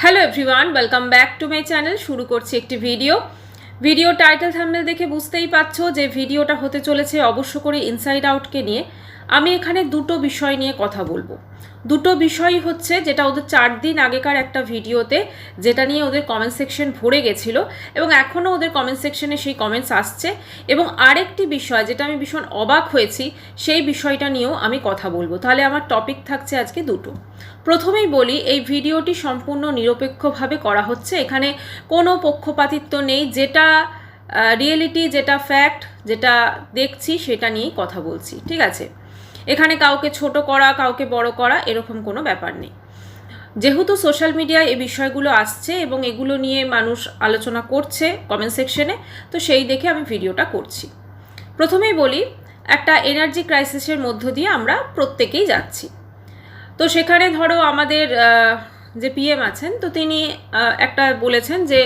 Hello everyone, welcome back to my channel. শুরু করছি একটি ভিডিও টাইটেল থাম্বনেল দেখে বুঝতেই পারছো যে ভিডিওটা হতে চলেছে অবশ্য করে ইনসাইড আউটকে নিয়ে। আমি এখানে দুটো বিষয় নিয়ে কথা বলবো। দুটো বিষয় হচ্ছে যেটা ওদের 4 দিন আগেকার একটা ভিডিওতে, যেটা নিয়ে ওদের কমেন্ট সেকশন ভরে গেছিলো এবং এখনও ওদের কমেন্ট সেকশনে সেই কমেন্টস আসছে। এবং আরেকটি বিষয় যেটা আমি ভীষণ অবাক হয়েছি, সেই বিষয়টা নিয়েও আমি কথা বলবো। তাহলে আমার টপিক থাকছে আজকে দুটো। প্রথমেই বলি, এই ভিডিওটি সম্পূর্ণ নিরপেক্ষভাবে করা হচ্ছে, এখানে কোনো পক্ষপাতিত্ব নেই। যেটা রিয়েলিটি, যেটা ফ্যাক্ট, যেটা দেখছি সেটা নিয়েই কথা বলছি, ঠিক আছে? এখানে কাউকে ছোট করা, কাউকে বড় করা এরকম কোনো ব্যাপার নেই। যেহেতু সোশ্যাল মিডিয়ায় এই বিষয়গুলো আসছে এবং এগুলো নিয়ে মানুষ আলোচনা করছে কমেন্ট সেকশনে, তো সেই দেখে আমি ভিডিওটা করছি। প্রথমেই বলি, একটা এনার্জি ক্রাইসিসের মধ্য দিয়ে আমরা প্রত্যেকেই যাচ্ছি। তো সেখানে ধরো আমাদের যে পিএম আছেন, তো তিনি একটা বলেছেন যে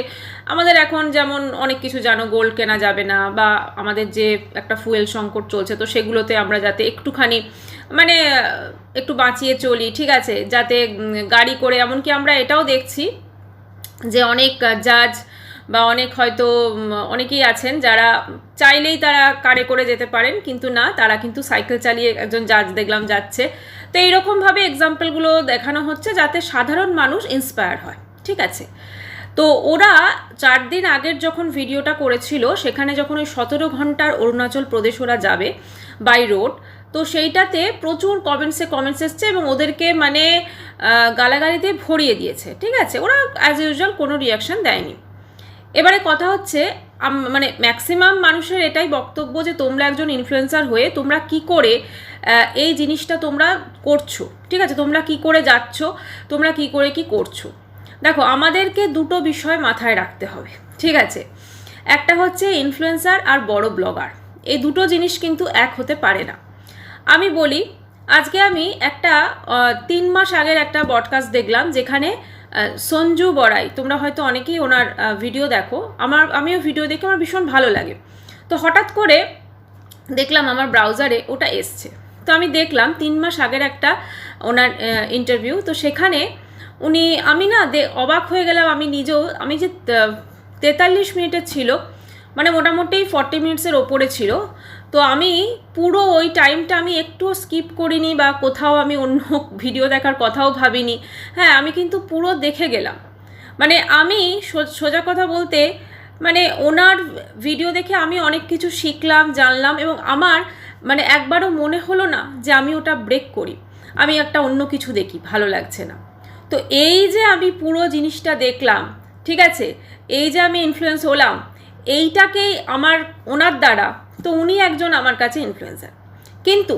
আমাদের এখন যেমন অনেক কিছু জানো, গোল্ড কেনা যাবে না, বা আমাদের যে একটা ফুয়েল সংকট চলছে, তো সেগুলোতে আমরা যাতে একটুখানি মানে একটু বাঁচিয়ে চলি, ঠিক আছে? যাতে গাড়ি করে, এমনকি আমরা এটাও দেখছি যে অনেক জাজ বা অনেক হয়তো অনেকেই আছেন যারা চাইলেই তারা কারে করে যেতে পারেন, কিন্তু না, তারা কিন্তু সাইকেল চালিয়ে, একজন জাজ দেখলাম যাচ্ছে। তো এইরকমভাবে এক্সাম্পলগুলো দেখানো হচ্ছে যাতে সাধারণ মানুষ ইন্সপায়ার হয়, ঠিক আছে? তো ওরা 4 দিন আগের যখন ভিডিওটা করেছিল, সেখানে যখন ওই 17 ঘন্টার অরুণাচল প্রদেশ ওরা যাবে বাই রোড, তো সেইটাতে প্রচুর কমেন্টস এসছে এবং ওদেরকে মানে গালাগালিতে ভরিয়ে দিয়েছে, ঠিক আছে? ওরা অ্যাজ ইউজুয়াল কোনো রিয়াকশন দেয়নি। এবারে কথা হচ্ছে, মানে ম্যাক্সিমাম মানুষের এটাই বক্তব্য যে তোমরা একজন ইনফ্লুয়েন্সার হয়ে তোমরা কি করে এই জিনিসটা তোমরা করছো, ঠিক আছে? তোমরা কি করে যাচ্ছ, তোমরা কি করে কি করছো? দেখো, আমাদেরকে দুটো বিষয় মাথায় রাখতে হবে, ঠিক আছে? একটা হচ্ছে ইনফ্লুয়েন্সার আর বড় ব্লগার, এই দুটো জিনিস কিন্তু এক হতে পারে না। আমি বলি, আজকে আমি একটা 3 মাস আগের একটা পডকাস্ট দেখলাম, যেখানে সঞ্জু বড়াই, তোমরা হয়তো অনেকেই ওনার ভিডিও দেখো, আমিও ভিডিও দেখে আমার ভীষণ ভালো লাগে। তো হঠাৎ করে দেখলাম আমার ব্রাউজারে ওটা এসছে, তো আমি দেখলাম 3 মাস আগের একটা ওনার ইন্টারভিউ। তো সেখানে উনি, আমি না অবাক হয়ে গেলাম আমি নিজেও। আমি যে 43 মিনিটের ছিল, মানে মোটামুটি 40 মিনিটসের ওপরে ছিল। তো আমি পুরো ওই টাইমটা আমি একটুও স্কিপ করিনি বা কোথাও আমি অন্য ভিডিও দেখার কথাও ভাবিনি। হ্যাঁ, আমি কিন্তু পুরো দেখে গেলাম। মানে আমি সোজা কথা বলতে, মানে ওনার ভিডিও দেখে আমি অনেক কিছু শিখলাম, জানলাম, এবং আমার মানে একবারও মনে হলো না যে আমি ওটা ব্রেক করি, আমি একটা অন্য কিছু দেখি, ভালো লাগছে না। তো এই যে আমি পুরো জিনিসটা দেখলাম, ঠিক আছে, এই যে আমি ইনফ্লুয়েন্স হলাম, এইটাকেই আমার ওনার দ্বারা, তো উনি একজন আমার কাছে ইনফ্লুয়েন্সার। কিন্তু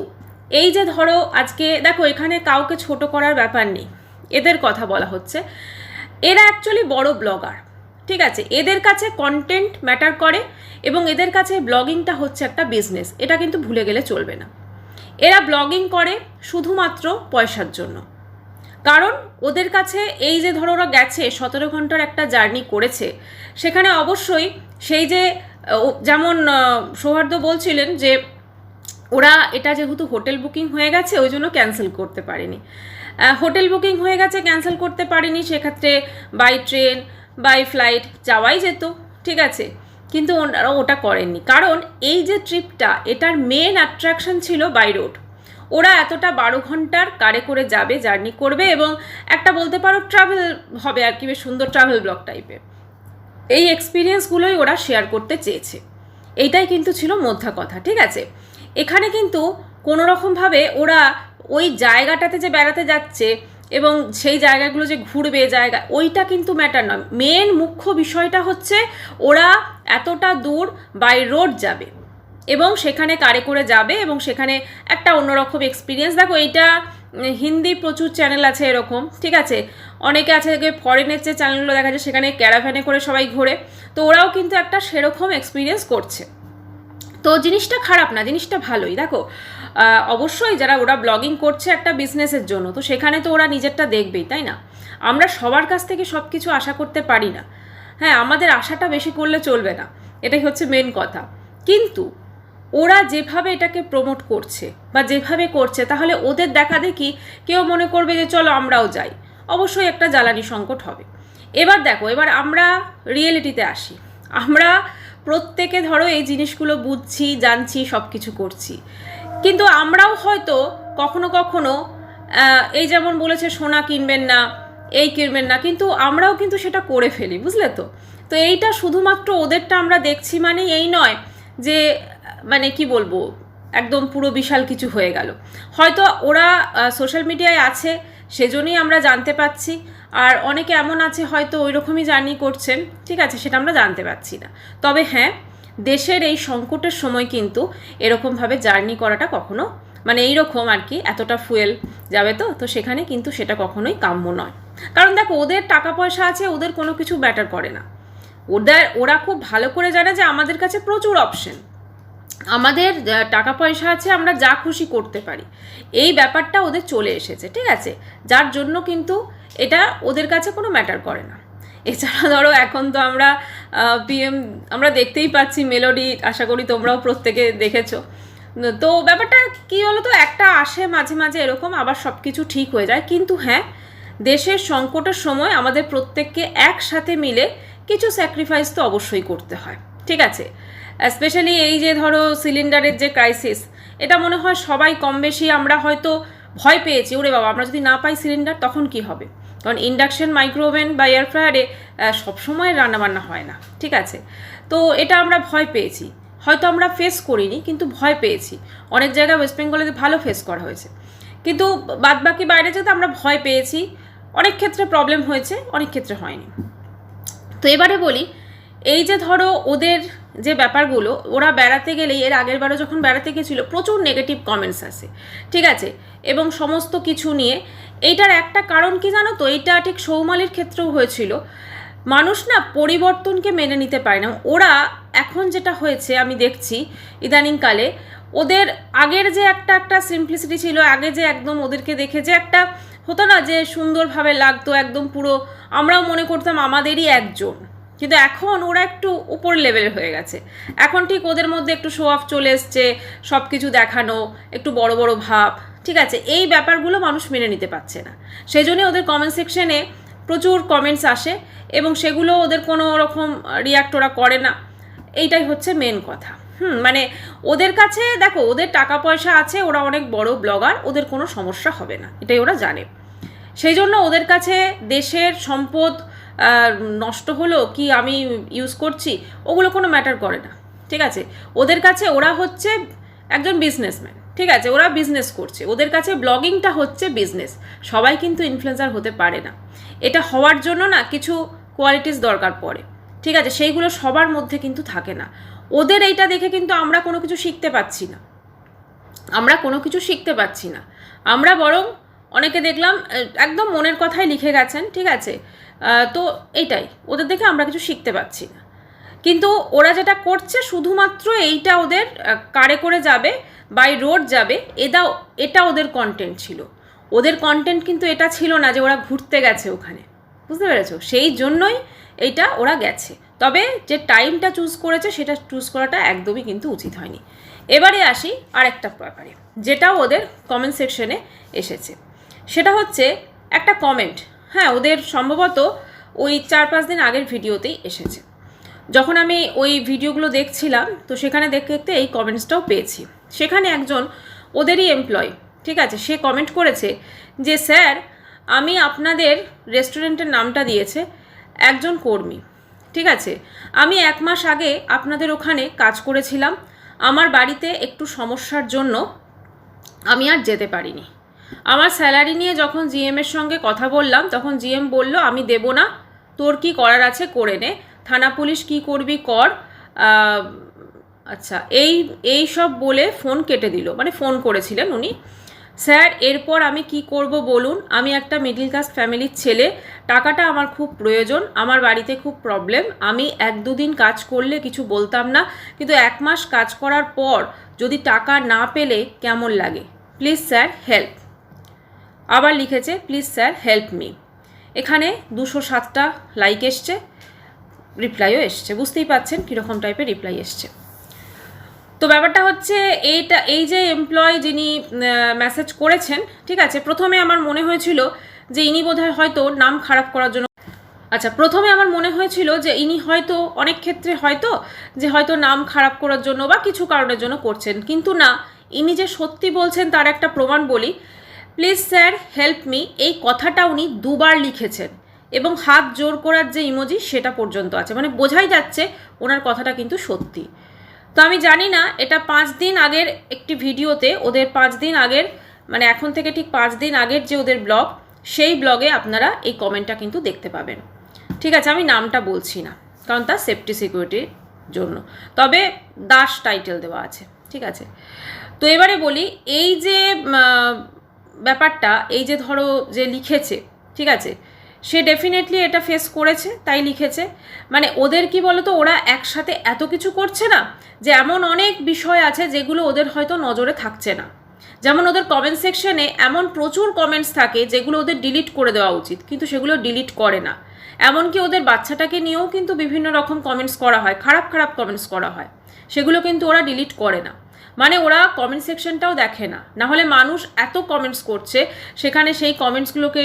এই যে ধরো আজকে দেখো, এখানে কাউকে ছোট করার ব্যাপার নেই, এদের কথা বলা হচ্ছে। এরা অ্যাকচুয়ালি বড় ব্লগার, ঠিক আছে? এদের কাছে কন্টেন্ট ম্যাটার করে এবং এদের কাছে ব্লগিংটা হচ্ছে একটা বিজনেস, এটা কিন্তু ভুলে গেলে চলবে না। এরা ব্লগিং করে শুধুমাত্র পয়সার জন্য। কারণ ওদের কাছে এই যে ধরো ওরা গেছে 17 ঘন্টার একটা জার্নি করেছে, সেখানে অবশ্যই সেই যে যেমন সৌহার্দ্য বলছিলেন যে ওরা এটা যেহেতু হোটেল বুকিং হয়ে গেছে ওই জন্য ক্যান্সেল করতে পারেনি। হোটেল বুকিং হয়ে গেছে, ক্যান্সেল করতে পারেনি, সেক্ষেত্রে বাই ট্রেন বাই ফ্লাইট যাওয়াই যেত, ঠিক আছে? কিন্তু ওনারা ওটা করেননি, কারণ এই যে ট্রিপটা, এটার মেন অ্যাট্রাকশন ছিল বাই রোড। ওরা এতটা 12 ঘন্টার কারে করে যাবে, জার্নি করবে, এবং একটা বলতে পারো ট্রাভেল হবে আর কি, বেশ সুন্দর ট্রাভেল ব্লগ টাইপের। এই এক্সপিরিয়েন্সগুলোই ওরা শেয়ার করতে চেয়েছে, এইটাই কিন্তু ছিল মোদ্দা কথা, ঠিক আছে? এখানে কিন্তু কোনো রকমভাবে ওরা ওই জায়গাটাতে যে বেড়াতে যাচ্ছে এবং সেই জায়গাগুলো যে ঘুরবে জায়গা, ওইটা কিন্তু ম্যাটার নয়। মেন মুখ্য বিষয়টা হচ্ছে ওরা এতটা দূর বাই রোড যাবে এবং সেখানে কারে করে যাবে এবং সেখানে একটা অন্যরকম এক্সপিরিয়েন্স। দেখো, এইটা হিন্দি প্রচুর চ্যানেল আছে এরকম, ঠিক আছে? অনেকে আছে যে ফরেনের যে চ্যানেলগুলো দেখা যায় সেখানে ক্যারাভ্যানে করে সবাই ঘোরে, তো ওরাও কিন্তু একটা সেরকম এক্সপিরিয়েন্স করছে। তো জিনিসটা খারাপ না, জিনিসটা ভালোই। দেখো, অবশ্যই যারা ওরা ব্লগিং করছে একটা বিজনেসের জন্য, তো সেখানে তো ওরা নিজেরটা দেখবেই, তাই না? আমরা সবার কাছ থেকে সব কিছু আশা করতে পারি না। হ্যাঁ, আমাদের আশাটা বেশি করলে চলবে না, এটাই হচ্ছে মেন কথা। কিন্তু ওরা যেভাবে এটাকে প্রমোট করছে বা যেভাবে করছে, তাহলে ওদের দেখা দেখি কেউ মনে করবে যে চলো আমরাও যাই, অবশ্যই একটা জ্বালানি সংকট হবে। এবার দেখো, এবার আমরা রিয়েলিটিতে আসি। আমরা প্রত্যেকে ধরো এই জিনিসগুলো বুঝছি, জানছি, সব কিছু করছি, কিন্তু আমরাও হয়তো কখনো কখনো এই যেমন বলেছে সোনা কিনবেন না, এই কিনবেন না, কিন্তু আমরাও কিন্তু সেটা করে ফেলি, বুঝলে তো। তো এইটা শুধুমাত্র ওদেরটা আমরা দেখছি মানে এই নয় যে মানে কি বলবো একদম পুরো বিশাল কিছু হয়ে গেল। হয়তো ওরা সোশ্যাল মিডিয়ায় আছে সেজন্যই আমরা জানতে পাচ্ছি, আর অনেকে এমন আছে হয়তো ওই রকমই জার্নি করছেন, ঠিক আছে, সেটা আমরা জানতে পারছি না। তবে হ্যাঁ, দেশের এই সংকটের সময় কিন্তু এরকমভাবে জার্নি করাটা কখনো মানে এইরকম আর কি এতটা ফুয়েল যাবে, তো সেখানে কিন্তু সেটা কখনোই কাম্য নয়। কারণ দেখো, ওদের টাকা পয়সা আছে, ওদের কোনো কিছু ম্যাটার করে না। ওরা খুব ভালো করে জানে যে আমাদের কাছে প্রচুর অপশন, আমাদের টাকা পয়সা আছে, আমরা যা খুশি করতে পারি, এই ব্যাপারটা ওদের চলে এসেছে, ঠিক আছে, যার জন্য কিন্তু এটা ওদের কাছে কোনো ম্যাটার করে না। এছাড়া ধরো এখন তো আমরা পিএম আমরা দেখতেই পাচ্ছি, মেলোডি, আশা করি তোমরাও প্রত্যেকে দেখেছো। তো ব্যাপারটা কী বলো তো, একটা আসে মাঝে মাঝে এরকম, আবার সব কিছু ঠিক হয়ে যায়। কিন্তু হ্যাঁ, দেশের সংকটের সময় আমাদের প্রত্যেককে একসাথে মিলে কিছু স্যাক্রিফাইস তো অবশ্যই করতে হয়, ঠিক আছে। স্পেশালি এই যে ধরো সিলিন্ডারের যে ক্রাইসিস, এটা মনে হয় সবাই কম বেশি আমরা হয়তো ভয় পেয়েছি, ওরে বাবা আমরা যদি না পাই সিলিন্ডার তখন কি হবে। কারণ ইন্ডাকশন, মাইক্রোওভেন বা এয়ার ফ্রায়ারে সবসময় রান্নাবান্না হয় না, ঠিক আছে। তো এটা আমরা ভয় পেয়েছি, হয়তো আমরা ফেস করিনি কিন্তু ভয় পেয়েছি। অনেক জায়গায় ওয়েস্ট বেঙ্গলে ভালো ফেস করা হয়েছে, কিন্তু বাদবাকি বাইরে যেতে আমরা ভয় পেয়েছি। অনেক ক্ষেত্রে প্রবলেম হয়েছে, অনেক ক্ষেত্রে হয়নি। তো এবারে বলি, এই যে ধরো ওদের যে ব্যাপারগুলো, ওরা বেড়াতে গেলেই, এর আগের বারও যখন বেড়াতে গেছিলো প্রচুর নেগেটিভ কমেন্টস আসে, ঠিক আছে, এবং সমস্ত কিছু নিয়ে। এইটার একটা কারণ কি জানো তো, এইটা ঠিক সৌমালির ক্ষেত্রেও হয়েছিল। মানুষ না পরিবর্তনকে মেনে নিতে পারে না। ওরা এখন যেটা হয়েছে আমি দেখছি ইদানিংকালে, ওদের আগের যে একটা সিম্পলিসিটি ছিল, আগে যে একদম ওদেরকে দেখে যে একটা হতো না যে সুন্দরভাবে লাগতো, একদম পুরো আমরাও মনে করতাম আমাদেরই একজন, কিন্তু এখন ওরা একটু উপর লেভেলের হয়ে গেছে। এখন ঠিক ওদের মধ্যে একটু শো অফ চলে এসছে, সব কিছু দেখানো, একটু বড় বড় ভাব, ঠিক আছে। এই ব্যাপারগুলো মানুষ মেনে নিতে পারছে না, সেই জন্যই ওদের কমেন্ট সেকশনে প্রচুর কমেন্টস আসে এবং সেগুলো ওদের কোনো রকম রিয়াক্ট ওরা করে না। এইটাই হচ্ছে মেন কথা। মানে ওদের কাছে দেখো, ওদের টাকা পয়সা আছে, ওরা অনেক বড় ব্লগার, ওদের কোনো সমস্যা হবে না, এটাই ওরা জানে। সেই জন্য ওদের কাছে দেশের সম্পদ নষ্ট হলো কি আমি ইউজ করছি, ওগুলো কোনো ম্যাটার করে না, ঠিক আছে। ওদের কাছে ওরা হচ্ছে একজন বিজনেসম্যান, ঠিক আছে, ওরা বিজনেস করছে, ওদের কাছে ব্লগিংটা হচ্ছে বিজনেস। সবাই কিন্তু ইনফ্লুয়েন্সার হতে পারে না, এটা হওয়ার জন্য না কিছু কোয়ালিটিস দরকার পড়ে, ঠিক আছে, সেইগুলো সবার মধ্যে কিন্তু থাকে না। ওদের এইটা দেখে কিন্তু আমরা কোনো কিছু শিখতে পাচ্ছি না, আমরা বরং অনেকে দেখলাম একদম মনের কথাই লিখে গেছেন, ঠিক আছে। তো এইটাই ওদের দেখে আমরা কিছু শিখতে পাচ্ছি না। কিন্তু ওরা যেটা করছে শুধুমাত্র এইটা ওদের কারে করে যাবে, বাই রোড যাবে, এটা ওদের কন্টেন্ট ছিল। ওদের কন্টেন্ট কিন্তু এটা ছিল না যে ওরা ঘুরতে গেছে ওখানে, বুঝতে পেরেছো, সেই জন্যই এইটা ওরা গেছে। তবে যে টাইমটা চুজ করেছে সেটা চুজ করাটা একদমই কিন্তু উচিত হয়নি। এবারে আসি আরেকটা ব্যাপারে, যেটাও ওদের কমেন্ট সেকশনে এসেছে। সেটা হচ্ছে একটা কমেন্ট, হ্যাঁ, ওদের সম্ভবত ওই 4-5 দিন আগের ভিডিওতেই এসেছে। যখন আমি ওই ভিডিওগুলো দেখছিলাম তো সেখানে দেখতে দেখতে এই কমেন্টসটাও পেয়েছি। সেখানে একজন ওদেরই এমপ্লয়ি, ঠিক আছে, সে কমেন্ট করেছে যে স্যার, আমি আপনাদের রেস্টুরেন্টের নামটা দিয়েছে একজন কর্মী, ঠিক আছে, আমি 1 মাস আগে আপনাদের ওখানে কাজ করেছিলাম, আমার বাড়িতে একটু সমস্যার জন্য আমি আর যেতে পারিনি। আমার স্যালারি নিয়ে যখন জিএমের সঙ্গে কথা বললাম তখন জিএম বলল আমি দেব না, তোর কি করার আছে করে নে, থানা পুলিশ কি করবি কর। আচ্ছা, এই সব বলে ফোন কেটে দিল, মানে ফোন করেছিলেন উনি। স্যার, এরপর আমি কি করব বলুন, আমি একটা মিডল ক্লাস ফ্যামিলির ছেলে, টাকাটা আমার খুব প্রয়োজন, আমার বাড়িতে খুব প্রবলেম, আমি 1-2 দিন কাজ করলে কিছু বলতাম না, কিন্তু 1 মাস কাজ করার পর যদি টাকা না পেলে কেমন লাগে, প্লিজ স্যার হেল্প। আবার লিখেছে প্লিজ স্যার হেল্প মি। এখানে 207টা লাইক এসছে, রিপ্লাইও এসছে, বুঝতেই পাচ্ছেন কীরকম টাইপের রিপ্লাই এসছে। তো ব্যাপারটা হচ্ছে এই যে এমপ্লয় যিনি মেসেজ করেছেন, ঠিক আছে, প্রথমে আমার মনে হয়েছিল যে ইনি বোধহয় হয়তো নাম খারাপ করার জন্য, আচ্ছা, প্রথমে আমার মনে হয়েছিল যে ইনি হয়তো অনেক ক্ষেত্রে হয়তো নাম খারাপ করার জন্য বা কিছু কারণের জন্য করছেন, কিন্তু না, ইনি যে সত্যি বলছেন তার একটা প্রমাণ বলি। প্লিজ স্যার হেল্প মি, এই কথাটা উনি দুবার লিখেছেন এবং হাত জোর করার যে ইমোজি সেটা পর্যন্ত আছে, মানে বোঝাই যাচ্ছে ওনার কথাটা কিন্তু সত্যি। তো আমি জানি না, এটা 5 দিন আগের একটি ভিডিওতে, ওদের 5 দিন আগের, মানে এখন থেকে ঠিক 5 দিন আগের যে ওদের ব্লগ, সেই ব্লগে আপনারা এই কমেন্টটা কিন্তু দেখতে পাবেন। ঠিক আছে, আমি নামটা বলছি না কারণ তার সেফটি সিকিউরিটির জন্য, তবে দাস টাইটেল দেওয়া আছে। ঠিক আছে, তো এবারে বলি, এই যে ব্যাপারটা, এই যে ধরো যে লিখেছে, ঠিক আছে, সে ডেফিনেটলি এটা ফেস করেছে তাই লিখেছে। মানে ওদের কি বলতো, ওরা একসাথে এত কিছু করছে না, যে এমন অনেক বিষয় আছে যেগুলো ওদের হয়তো নজরে থাকছে না। যেমন ওদের কমেন্ট সেকশনে এমন প্রচুর কমেন্টস থাকে যেগুলো ওদের ডিলিট করে দেওয়া উচিত, কিন্তু সেগুলো ডিলিট করে না। এমনকি ওদের বাচ্চাটাকে নিয়েও কিন্তু বিভিন্ন রকম কমেন্টস করা হয়, খারাপ খারাপ কমেন্টস করা হয়, সেগুলো কিন্তু ওরা ডিলিট করে না। মানে ওরা কমেন্ট সেকশনটাও দেখে না, না হলে মানুষ এত কমেন্টস করছে, সেখানে সেই কমেন্টসগুলোকে,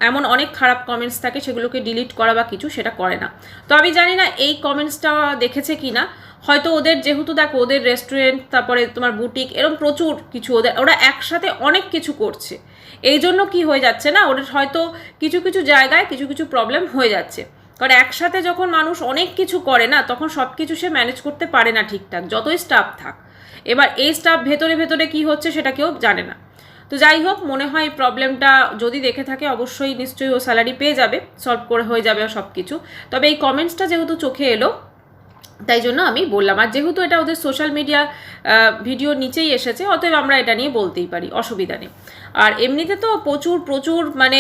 এমন অনেক খারাপ কমেন্টস থাকে সেগুলোকে ডিলিট করা বা কিছু, সেটা করে না। তো আমি জানি না এই কমেন্টসটা দেখেছে কি না, হয়তো ওদের যেহেতু দেখো ওদের রেস্টুরেন্ট, তারপরে তোমার বুটিক, এরকম প্রচুর কিছু, ওরা একসাথে অনেক কিছু করছে, এই জন্য কি হয়ে যাচ্ছে না, ওদের হয়তো কিছু কিছু জায়গায় কিছু কিছু প্রবলেম হয়ে যাচ্ছে। কারণ একসাথে যখন মানুষ অনেক কিছু করে না, তখন সব কিছু সে ম্যানেজ করতে পারে না ঠিকঠাক, যতই স্টাফ থাক। এবার এই স্টাফ ভেতরে ভেতরে কি হচ্ছে সেটা কেউ জানে না। তো যাই হোক, মনে হয় এই প্রবলেমটা যদি দেখে থাকে, অবশ্যই নিশ্চয়ই ও স্যালারি পেয়ে যাবে, সলভ করে হয়ে যাবে সব কিছু। তবে এই কমেন্টসটা যেহেতু চোখে এলো, তাই জন্য আমি বললাম। আর যেহেতু এটা ওদের সোশ্যাল মিডিয়া ভিডিওর নিচেই এসেছে, অতএব আমরা এটা নিয়ে বলতেই পারি, অসুবিধা নেই। আর এমনিতে তো প্রচুর প্রচুর মানে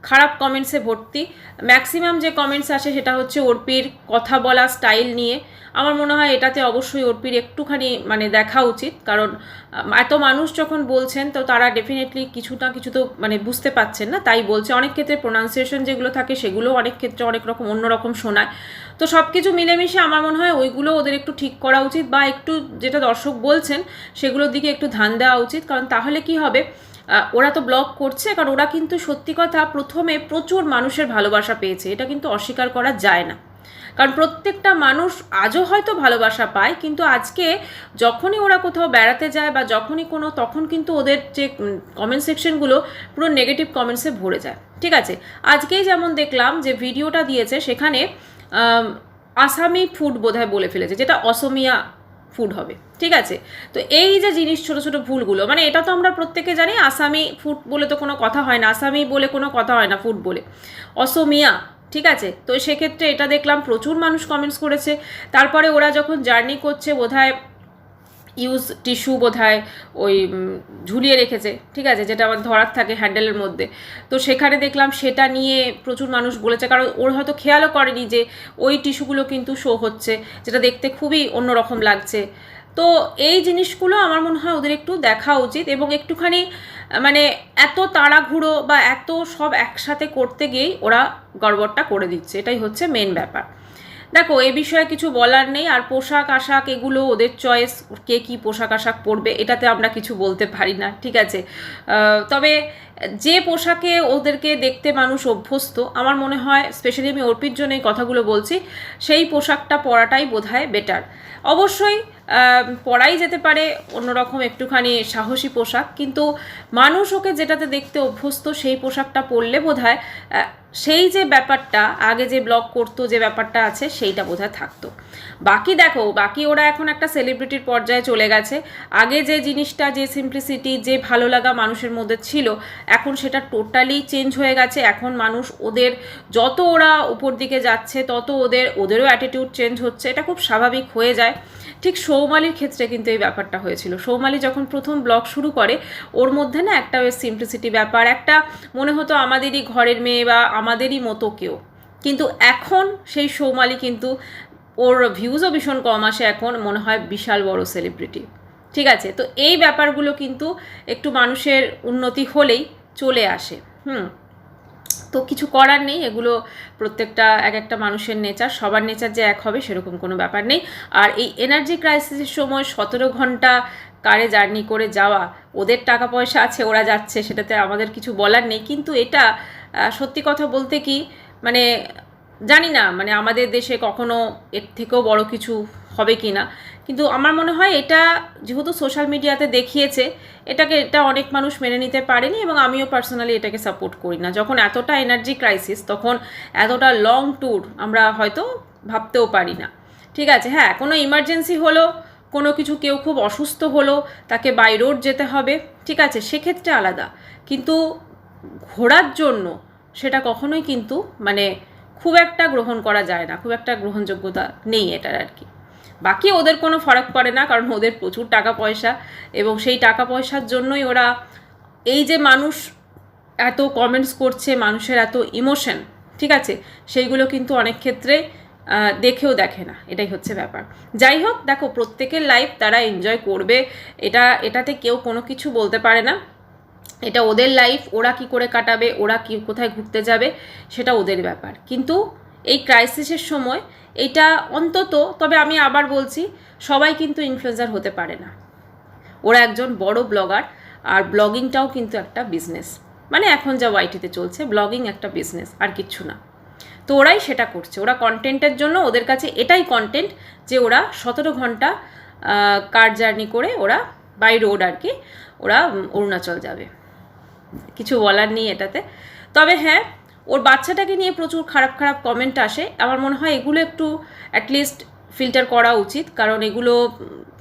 খারাপ কমেন্টসে ভর্তি। ম্যাক্সিমাম যে কমেন্টস আসে সেটা হচ্ছে অর্পির কথা বলা স্টাইল নিয়ে। আমার মনে হয় এটাতে অবশ্যই অর্পির একটুখানি মানে দেখা উচিত, কারণ এত মানুষ যখন বলছেন তো তারা ডেফিনেটলি কিছু না কিছু তো মানে বুঝতে পাচ্ছেন না, তাই বলছে। অনেক ক্ষেত্রে প্রোনাউন্সিয়েশন যেগুলো থাকে সেগুলো অনেক ক্ষেত্রে অনেক রকম অন্যরকম শোনায়। তো সব কিছু মিলেমিশে আমার মনে হয় ওইগুলো ওদের একটু ঠিক করা উচিত, বা একটু যেটা দর্শক বলছেন সেগুলোর দিকে একটু ধ্যান দেওয়া উচিত। কারণ তাহলে কি হবে, ওরা তো ব্লগ করছে, কারণ ওরা কিন্তু সত্যি কথা প্রথমে প্রচুর মানুষের ভালোবাসা পেয়েছে, এটা কিন্তু অস্বীকার করা যায় না। কারণ প্রত্যেকটা মানুষ আজও হয়তো ভালোবাসা পায়, কিন্তু আজকে যখনই ওরা কোথাও বেড়াতে যায় বা যখনই কোনো, তখন কিন্তু ওদের যে কমেন্ট সেকশনগুলো পুরো নেগেটিভ কমেন্টসে ভরে যায়। ঠিক আছে, আজকেই যেমন দেখলাম যে ভিডিওটা দিয়েছে, সেখানে আসামি ফুড বোধহয় বলে ফেলেছে, যেটা অসমিয়া ফুড হবে। ঠিক আছে, তো এই যে জিনিস, ছোট ছোট ভুলগুলো, মানে এটা তো আমরা প্রত্যেকে জানি, আসামি ফুড বলে তো কোনো কথা হয় না, আসামি বলে কোনো কথা হয় না, ফুড বলে অসমিয়া। ঠিক আছে, তো সেক্ষেত্রে এটা দেখলাম প্রচুর মানুষ কমেন্টস করেছে। তারপরে ওরা যখন জার্নি করছে, বোধহয় ইউজ টিস্যু বোধহয় ওই ঝুলিয়ে রেখেছে, ঠিক আছে, যেটা আমার ধরার থাকে হ্যান্ডেলের মধ্যে, তো সেখানে দেখলাম সেটা নিয়ে প্রচুর মানুষ বলেছে, কারণ ওর হয়তো খেয়ালও করেনি যে ওই টিস্যুগুলো কিন্তু শো হচ্ছে, যেটা দেখতে খুবই অন্যরকম লাগছে। তো এই জিনিসগুলো আমার মনে হয় ওদের একটু দেখা উচিত, এবং একটুখানি মানে এত তাড়াহুড়ো বা এত সব একসাথে করতে গিয়েই ওরা গড়বড়টা করে দিচ্ছে, এটাই হচ্ছে মেন ব্যাপার। দেখো, এ বিষয়ে কিছু বলার নেই। আর পোশাক আশাক এগুলো ওদের চয়েস, কে কী পোশাক আশাক পরবে এটাতে আমরা কিছু বলতে পারি না। ঠিক আছে, তবে যে পোশাকে ওদেরকে দেখতে মানুষ অভ্যস্ত, আমার মনে হয়, স্পেশালি আমি অর্পির জন্য এই কথাগুলো বলছি, সেই পোশাকটা পরাটাই বোধহয় বেটার। অবশ্যই পরাই যেতে পারে অন্যরকম একটুখানি সাহসী পোশাক, কিন্তু মানুষ ওকে যেটাতে দেখতে অভ্যস্ত সেই পোশাকটা পরলে বোধহয় সেই যে ব্যাপারটা আগে যে ব্লগ করতো, যে ব্যাপারটা আছে, সেইটা বোধহয় থাকতো। বাকি দেখো, বাকি ওরা এখন একটা সেলিব্রিটির পর্যায়ে চলে গেছে। আগে যে জিনিসটা, যে সিম্পলিসিটি, যে ভালো লাগা মানুষের মধ্যে ছিল, এখন সেটা টোটালি চেঞ্জ হয়ে গেছে। এখন মানুষ ওদের, যত ওরা উপর দিকে যাচ্ছে তত ওদেরও অ্যাটিটিউড চেঞ্জ হচ্ছে, এটা খুব স্বাভাবিক হয়ে যায়। ঠিক সৌমালির ক্ষেত্রে কিন্তু এই ব্যাপারটা হয়েছিল। সৌমালি যখন প্রথম ব্লগ শুরু করে, ওর মধ্যে না একটা ওই সিম্পলিসিটি ব্যাপার, একটা মনে হতো আমাদেরই ঘরের মেয়ে বা আমাদেরই মতো কেউ। কিন্তু এখন সেই সৌমালি কিন্তু, ওর ভিউজও ভীষণ কম আসে, এখন মনে হয় বিশাল বড় সেলিব্রিটি। ঠিক আছে, তো এই ব্যাপারগুলো কিন্তু একটু মানুষের উন্নতি হলেই চলে আসে। তো কিছু করার নেই, এগুলো প্রত্যেকটা এক একটা মানুষের নেচার, সবার নেচার যে এক হবে সেরকম কোনো ব্যাপার নেই। আর এই এনার্জি ক্রাইসিসের সময় 17 ঘন্টা কারে জার্নি করে যাওয়া, ওদের টাকা পয়সা আছে, ওরা যাচ্ছে, সেটাতে আমাদের কিছু বলার নেই, কিন্তু এটা সত্যি কথা বলতে কি মানে জানি না মানে আমাদের দেশে কখনো এর থেকেও বড় কিছু হবে কি না, কিন্তু আমার মনে হয় এটা যেহেতু সোশ্যাল মিডিয়াতে দেখিয়েছে এটা অনেক মানুষ মেনে নিতে পারেনি, এবং আমিও পার্সোনালি এটাকে সাপোর্ট করি না। যখন এতটা এনার্জি ক্রাইসিস তখন এতটা লং ট্যুর আমরা হয়তো ভাবতেও পারি না। ঠিক আছে, হ্যাঁ কোনো ইমার্জেন্সি হলো, কোনো কিছু কেউ খুব অসুস্থ হলো, তাকে বাই রোড যেতে হবে, ঠিক আছে সেক্ষেত্রে আলাদা, কিন্তু ঘোরার জন্য সেটা কখনোই কিন্তু মানে খুব একটা গ্রহণ করা যায় না, খুব একটা গ্রহণযোগ্যতা নেই এটার আর কি। বাকি ওদের কোনো ফরক পড়ে না, কারণ ওদের প্রচুর টাকা পয়সা, এবং সেই টাকা পয়সার জন্যই ওরা এই যে মানুষ এত কমেন্টস করছে, মানুষের এত ইমোশন, ঠিক আছে সেইগুলো কিন্তু অনেক ক্ষেত্রে দেখেও দেখে না, এটাই হচ্ছে ব্যাপার। যাই হোক, দেখো প্রত্যেকের লাইফ তারা এনজয় করবে, এটাতে কেউ কোনো কিছু বলতে পারে না, এটা ওদের লাইফ, ওরা কি করে কাটাবে, ওরা কি কোথায় ঘুরতে যাবে সেটা ওদের ব্যাপার। কিন্তু এই ক্রাইসিসের সময় এটা অন্তত, তবে আমি আবার বলছি সবাই কিন্তু ইনফ্লুয়েন্সার হতে পারে না। ওরা একজন বড় ব্লগার, আর ব্লগিংটাও কিন্তু একটা বিজনেস, মানে এখন যা ওয়াইটিতে চলছে ব্লগিং একটা বিজনেস, আর কিচ্ছু না। তো ওরাই সেটা করছে, ওরা কন্টেন্টের জন্য, ওদের কাছে এটাই কন্টেন্ট যে ওরা 17 ঘন্টা কার জার্নি করে ওরা বাই রোড আর কি ওরা অরুণাচল যাবে। কিছু বলার নেই এটাতে। তবে হ্যাঁ, ওর বাচ্চাটাকে নিয়ে প্রচুর খারাপ খারাপ কমেন্ট আসে, আমার মনে হয় এগুলো একটু অ্যাটলিস্ট ফিল্টার করা উচিত, কারণ এগুলো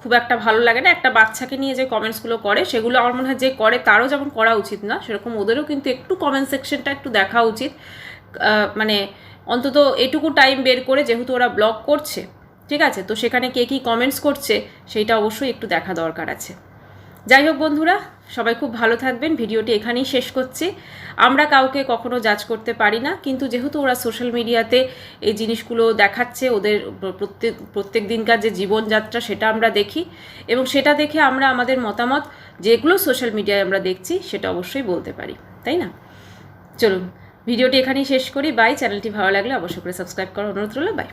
খুব একটা ভালো লাগে না। একটা বাচ্চাকে নিয়ে যে কমেন্টসগুলো করে সেগুলো আমার মনে হয় যে করে তারও যেমন করা উচিত না, সেরকম ওদেরও কিন্তু একটু কমেন্ট সেকশনটা একটু দেখা উচিত। মানে অন্তত এটুকু টাইম বের করে, যেহেতু ওরা ব্লগ করছে, ঠিক আছে, তো সেখানে কে কী কমেন্টস করছে সেইটা অবশ্যই একটু দেখা দরকার আছে। যাই হোক বন্ধুরা, সবাই খুব ভালো থাকবেন। ভিডিওটি এখানেই শেষ করছি। আমরা কাউকে কখনো জাজ করতে পারি না, কিন্তু যেহেতু ওরা সোশ্যাল মিডিয়াতে এই জিনিসগুলো দেখাচ্ছে, ওদের প্রত্যেক দিনকার যে জীবনযাত্রা সেটা আমরা দেখি, এবং সেটা দেখে আমরা আমাদের মতামত যেগুলো সোশ্যাল মিডিয়ায় আমরা দেখছি সেটা অবশ্যই বলতে পারি, তাই না? চলুন ভিডিওটি এখানেই শেষ করি। বাই। চ্যানেলটি ভালো লাগলে অবশ্যই করে সাবস্ক্রাইব করার অনুরোধ রইল। বাই।